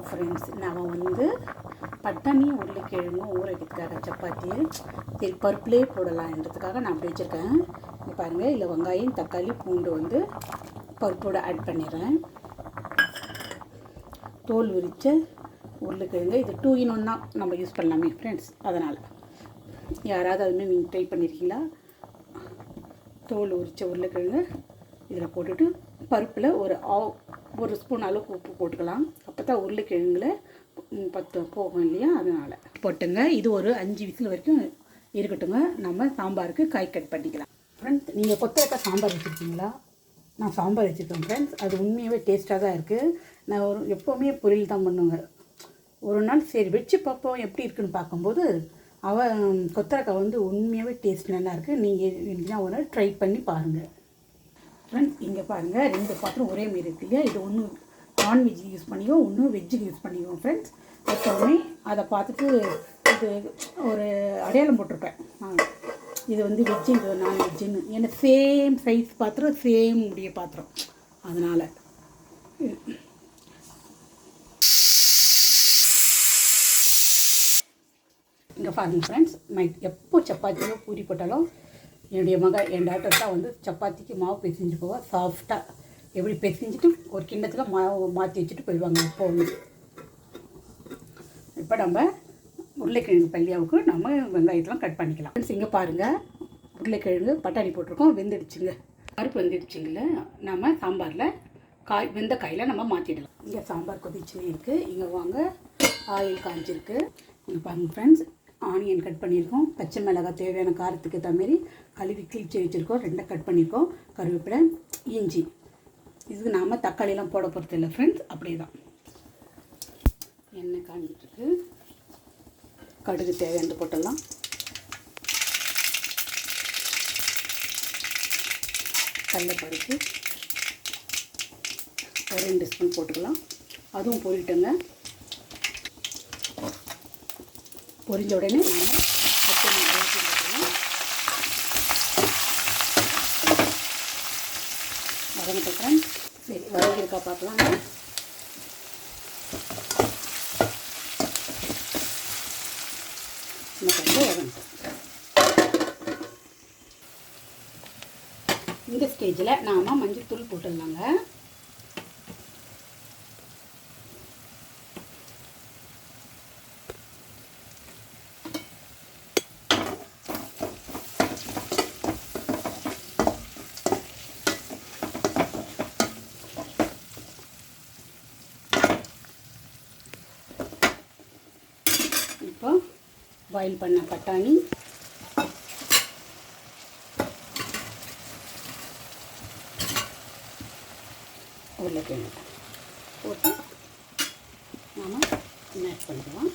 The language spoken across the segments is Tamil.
ஃப்ரெண்ட்ஸ், நம்ம வந்து பட்டாணியும் உருளைக்கிழங்கும் ஊற வைக்கிறதுக்காக சப்பாத்தி சரி பருப்புலேயே போடலான்றதுக்காக நான் அப்படி வச்சுருக்கேன். இங்கே பாருங்கள், இல்லை வெங்காயம் தக்காளி பூண்டு வந்து பருப்போடு ஆட் பண்ணிடுறேன். தோல் உரித்த உருளைக்கிழங்கு, இது 2 in 1 தான் நம்ம யூஸ் பண்ணலாமே ஃப்ரெண்ட்ஸ். அதனால் யாராவது அதுமாதிரி நீங்கள் ட்ரை பண்ணியிருக்கீங்களா? தோல் உரித்த உருளைக்கிழங்கு இதில் போட்டுட்டு பருப்பில் ஒரு ஸ்பூன் அளவுக்கு உப்பு போட்டுக்கலாம். அப்போ தான் உருளைக்கிழங்குல போகும் இல்லையா, அதனால் போட்டுங்க. இது ஒரு 5 விசில் வரைக்கும் இருக்கட்டுங்க. நம்ம சாம்பாருக்கு காய் கட் பண்ணிக்கலாம். ஃப்ரெண்ட்ஸ், நீங்கள் கொத்தவரக்காய் சாம்பார் வச்சுருக்கீங்களா? நான் சாம்பார் வச்சுருக்கேன் ஃப்ரெண்ட்ஸ். அது உண்மையாகவே டேஸ்ட்டாக தான் இருக்குது. நான் எப்போவுமே பொரியல் தான் பண்ணுவேங்க. ஒரு நாள் சரி வச்சு பார்ப்போம் எப்படி இருக்குன்னு பார்க்கும்போது கொத்தவரக்காய் வந்து உண்மையாகவே டேஸ்ட் நல்லா இருக்குது. நீங்கள் இன்னும் ஒரு நாள் ட்ரை பண்ணி பாருங்கள் ஃப்ரெண்ட்ஸ். இங்கே பாருங்கள், 2 பாத்திரம் ஒரே மாரி இருக்கு இல்லையா? இது ஒன்று நான்வெஜ் யூஸ் பண்ணிக்குவோம், ஒன்று வெஜ்ஜுக்கு யூஸ் பண்ணிக்குவோம் ஃப்ரெண்ட்ஸ். எப்போவுமே அதை பார்த்துட்டு இது ஒரு அடையாளம் போட்டிருப்பேன். இது வந்து வெஜ்ஜு, இது நான்வெஜ்ஜுன்னு. ஏன்னா சேம் சைஸ் பாத்திரம், சேம் உடைய பாத்திரம், அதனால். இங்கே பாருங்கள் ஃப்ரெண்ட்ஸ், எப்போ சப்பாத்தியோ பூரி போட்டாலும் என் டாக்டர் தான் வந்து சப்பாத்திக்கு மாவு பிசைஞ்சு போவாள். சாஃப்டாக எப்படி பிசைஞ்சிட்டு ஒரு கிண்ணத்தில் மாவு மாற்றி வச்சுட்டு போயிடுவாங்க எப்போவுமே. இப்போ நம்ம உருளைக்கிழங்கு பள்ளியாவுக்கு நம்ம வெங்காயத்தெலாம் கட் பண்ணிக்கலாம் ஃப்ரெண்ட்ஸ். இங்கே பாருங்கள், உருளைக்கிழங்கு பட்டாணி போட்டிருக்கோம், வெந்துடுச்சுங்க. பருப்பு வெந்துடுச்சுங்கள. நம்ம சாம்பாரில் வெந்த காயில் நம்ம மாற்றிடலாம். இங்கே சாம்பார் கொதிச்சுனே இருக்குது. இங்கே வாங்க, ஆயில் காஞ்சிருக்கு. இங்கே பாருங்கள் ஃப்ரெண்ட்ஸ், ஆனியன் கட் பண்ணியிருக்கோம், பச்சை மிளகாய் தேவையான காரத்துக்கு ஏற்ற மாரி கழுவி கிழிச்சு வச்சுருக்கோம், 2 கட் பண்ணியிருக்கோம், கருவேப்பிலை, இஞ்சி. இதுக்கு நாம் தக்காளியெலாம் போட போகிறது இல்லை ஃப்ரெண்ட்ஸ், அப்படியே தான். எண்ணெய் காஞ்சிட்ருக்கு, கடுகு தேவையானது போட்டுடலாம். கடலைப்பருப்பு ஒரு 2 ஸ்பூன் போட்டுக்கலாம். அதுவும் பொரிட்டுங்க. பொரிஞ்ச உடனே நம்ம பச்சை மிளகாய் போட்டுக்கலாம். வதங்கிட்டேன். சரி, வதங்கிருக்கா பார்க்கலாம். இன்னும் கொஞ்சம் வதங்கிட்டோம். இந்த ஸ்டேஜில் நாம் மஞ்சள் தூள் போட்டுடலாங்க. இப்போ பாயில் பண்ண பட்டாணி, உருளைக்கிழங்கு போட்டு நாம் மேஷ் பண்ணிக்கலாம்.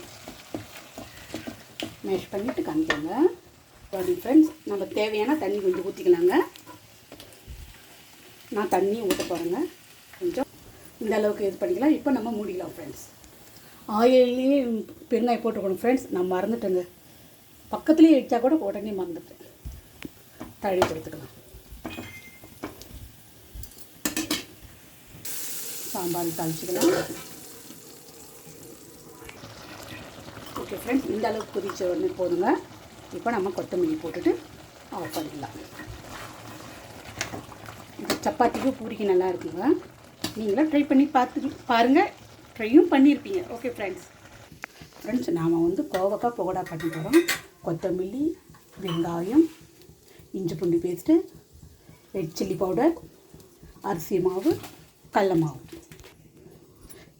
மேஷ் பண்ணிவிட்டு காமிக்கோங்க ஃப்ரெண்ட்ஸ். நம்ம தேவையான தண்ணி கொஞ்சம் ஊற்றிக்கலாங்க. நான் தண்ணி ஊற்ற போகிறேங்க கொஞ்சம். இந்த அளவுக்கு இது பண்ணிக்கலாம். இப்போ நம்ம மூடிக்கலாம் ஃப்ரெண்ட்ஸ். ஆயிலே பெருங்காயம் போட்டுக்கணும் ஃப்ரெண்ட்ஸ். நான் மறந்துட்டேங்க, பக்கத்துலேயே எடுத்தா கூட உடனே மறந்துட்டேன். தழுவி கொடுத்துக்கலாம். சாம்பார் தாளிச்சிக்கலாம். ஓகே ஃப்ரெண்ட்ஸ், இந்த அளவுக்கு கொதிச்ச உடனே போதுங்க. இப்போ நம்ம கொத்தமல்லி போட்டுட்டு ஆஃப் பண்ணிடலாம். இது சப்பாத்திக்கு பூரிக்கு நல்லா இருக்குங்க. நீங்களும் ட்ரை பண்ணி பாருங்கள். ட்ரையும் பண்ணியிருப்பீங்க. ஓகே ஃப்ரெண்ட்ஸ், நாம் வந்து கோவக்காய் பகோடா பண்ணி போகிறோம். கொத்தமல்லி, வெங்காயம், இஞ்சி பூண்டு பேஸ்ட்டு, ரெட் சில்லி பவுடர், அரிசி மாவு, கடல மாவு,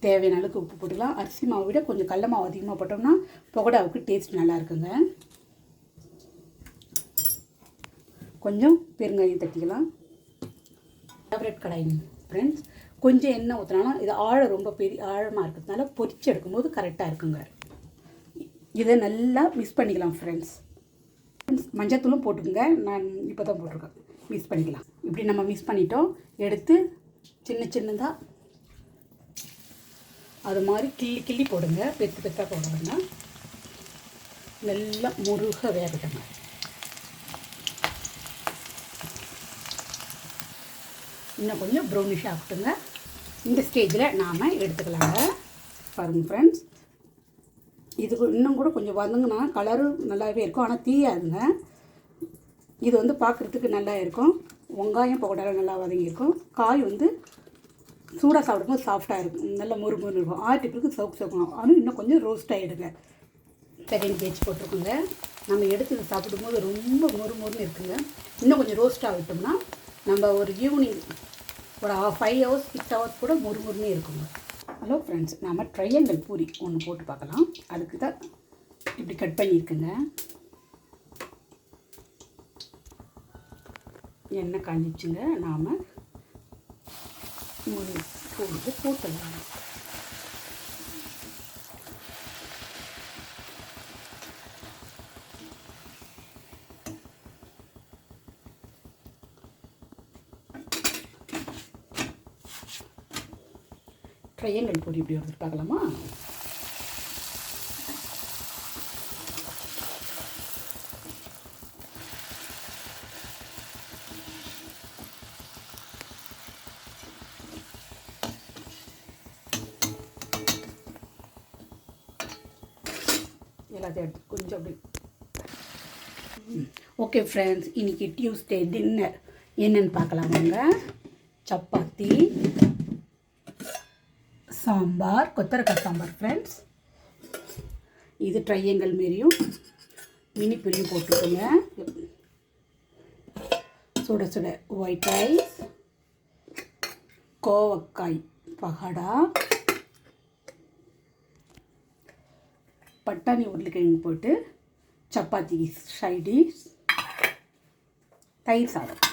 தேவையான அளவுக்கு உப்பு போட்டுக்கலாம். அரிசி மாவை விட கொஞ்சம் கடல மாவு அதிகமாக போட்டோம்னா பகோடாவுக்கு டேஸ்ட் நல்லா இருக்குங்க. கொஞ்சம் பெருங்காயம் தட்டிக்கலாம். ஃபேவரட் கடாய் ஃப்ரெண்ட்ஸ். கொஞ்சம் எண்ணெய் ஊற்றினாலும் இது ரொம்ப பெரிய ஆழமாக இருக்கிறதுனால பொரிச்சு எடுக்கும்போது கரெக்டாக இருக்குங்க. இதை நல்லா மிக்ஸ் பண்ணிக்கலாம் ஃப்ரெண்ட்ஸ். மஞ்சத்தூளும் போட்டுக்கோங்க. நான் இப்போ தான் போட்டிருக்கேன். மிக்ஸ் பண்ணிக்கலாம். இப்படி நம்ம மிக்ஸ் பண்ணிட்டோம். எடுத்து சின்னதாக அது மாதிரி கிள்ளி போடுங்க. பெருசாக போட வேண்டாம். நல்லா முருக வேகட்டுங்க. இன்னும் கொஞ்சம் ப்ரௌனிஷ் ஆகட்டுங்க. இந்த ஸ்டேஜில் நாம் எடுத்துக்கலாங்க. பாருங்கள் ஃப்ரெண்ட்ஸ், இதுக்கு இன்னும் கூட கொஞ்சம் வதங்கினா கலரும் நல்லாவே இருக்கும், ஆனால் தீயாதுங்க. இது வந்து பார்க்குறதுக்கு நல்லா இருக்கும். வெங்காயம் பக்கோடாவில் நல்லா வதங்கியிருக்கும். காய் வந்து சூடாக சாப்பிடும்போது சாஃப்டாக இருக்கும், நல்லா முறுமுறுன்னு இருக்கும். ஆட்டி பிறகு சவுக்கும். ஆனால் இன்னும் கொஞ்சம் ரோஸ்ட் ஆகிடுங்க. செகண்ட் பேட்ச் போட்டிருக்குங்க. நம்ம எடுத்து சாப்பிடும்போது ரொம்ப முறுமுறுன்னு இருக்குங்க. இன்னும் கொஞ்சம் ரோஸ்ட் ஆகிட்டோம்னா நம்ம ஒரு ஈவினிங் ஒரு 5 hours 6 hours கூட முறுமுறுன்னே இருக்குங்க. ஹலோ ஃப்ரெண்ட்ஸ், நாம் ட்ரையாங்கிள் பூரி ஒன்று போட்டு பார்க்கலாம். அதுக்கு தான் இப்படி கட் பண்ணியிருக்குங்க. எண்ணெய் காஞ்சிச்சுங்க. நாம் போட்டுடலாம். ட்ரையாங்கிள் பூரி இப்படி வந்து பார்க்கலாமா? எல்லாத்தையும் எடுத்து கொஞ்சம் அப்படி. ஓகே ஃப்ரெண்ட்ஸ், இன்றைக்கி டியூஸ்டே டின்னர் என்னென்னு பார்க்கலாம் வாங்க. சப்பாத்தி, சாம்பார், கொத்தரக்காய் சாம்பார் ஃப்ரெண்ட்ஸ். இது ட்ரையாங்கிள் மாரியும் மினி பூரியும் போட்டுக்கோங்க. சுட சுட ஒயிட் ரைஸ், கோவக்காய் பகோடா, பட்டாணி உருளைக்கிழங்கு போட்டு சப்பாத்தி சைடிஷ், தயிர் சாதம்,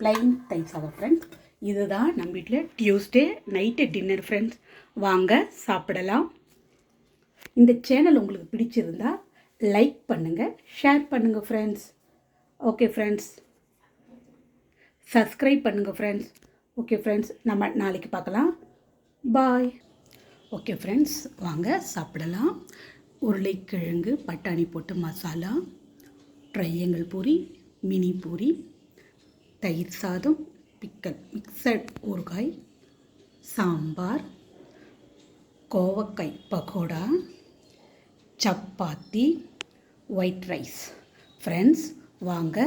ப்ளைன் தயிர் சாதம் ஃப்ரெண்ட்ஸ். இதுதான் நம்ம வீட்டில் டியூஸ்டே நைட்டு டின்னர் ஃப்ரெண்ட்ஸ். வாங்க சாப்பிடலாம். இந்த சேனல் உங்களுக்கு பிடிச்சிருந்தா லைக் பண்ணுங்கள், ஷேர் பண்ணுங்கள் ஃப்ரெண்ட்ஸ். ஓகே ஃப்ரெண்ட்ஸ், சப்ஸ்கிரைப் பண்ணுங்கள் ஃப்ரெண்ட்ஸ். ஓகே ஃப்ரெண்ட்ஸ், நம்ம நாளைக்கு பார்க்கலாம். பாய். ஓகே ஃப்ரெண்ட்ஸ், வாங்க சாப்பிடலாம். உருளைக்கிழங்கு பட்டாணி போட்டு மசாலா, ட்ரையாங்கிள் பூரி, மினி பூரி, தயிர் சாதம், பிக்கல் மிக்சட் ஊறுகாய், சாம்பார், கோவக்காய் pakoda, chapati, white rice friends. வாங்க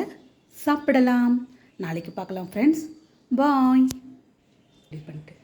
சாப்பிடலாம். நாளைக்கு பார்க்கலாம் ஃப்ரெண்ட்ஸ். பாய். பண்ணிட்டு